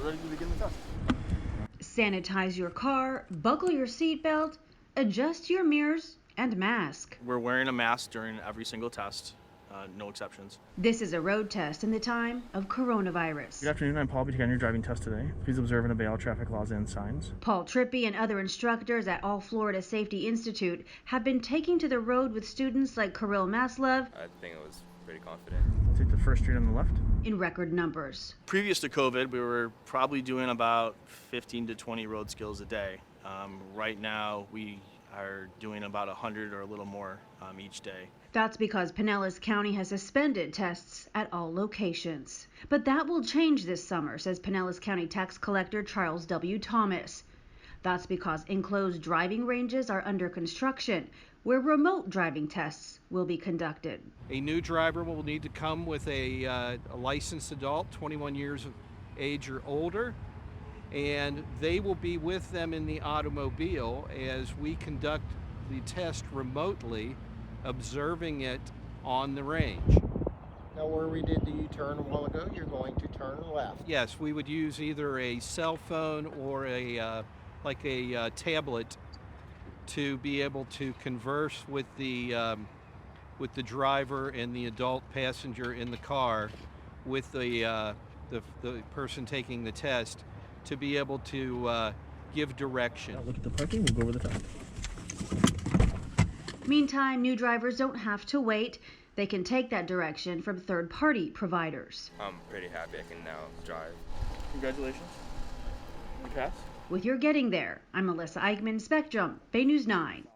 ready to begin the test. Sanitize your car, buckle your seatbelt, adjust your mirrors, and mask. We're wearing a mask during every single test, no exceptions. This is a road test in the time of coronavirus. Good afternoon, I'm Paul. Be taking your driving test today. Please observe and obey all traffic laws and signs. Paul Trippi and other instructors at All Florida Safety Institute have been taking to the road with students like Kirill Maslov. I think I was pretty confident. We'll take the first street on the left. In record numbers. Previous to COVID, we were probably doing about 15 to 20 road skills a day. Right now, we are doing about 100 or a little more each day. That's because Pinellas County has suspended tests at all locations. But that will change this summer, says Pinellas County Tax Collector Charles W. Thomas. That's because enclosed driving ranges are under construction, where remote driving tests will be conducted. A new driver will need to come with a licensed adult, 21 years of age or older, and they will be with them in the automobile as we conduct the test remotely, observing it on the range. Now, where we did the U-turn a while ago, you're going to turn left. Yes, we would use either a cell phone or a tablet to be able to converse with the driver and the adult passenger in the car, with the person taking the test, to be able to give direction. Now look at the parking. We'll go over the top. Meantime, new drivers don't have to wait. They can take that direction from third-party providers. I'm pretty happy I can now drive. Congratulations. You passed. With your getting there, I'm Melissa Eichmann, Spectrum, Bay News 9.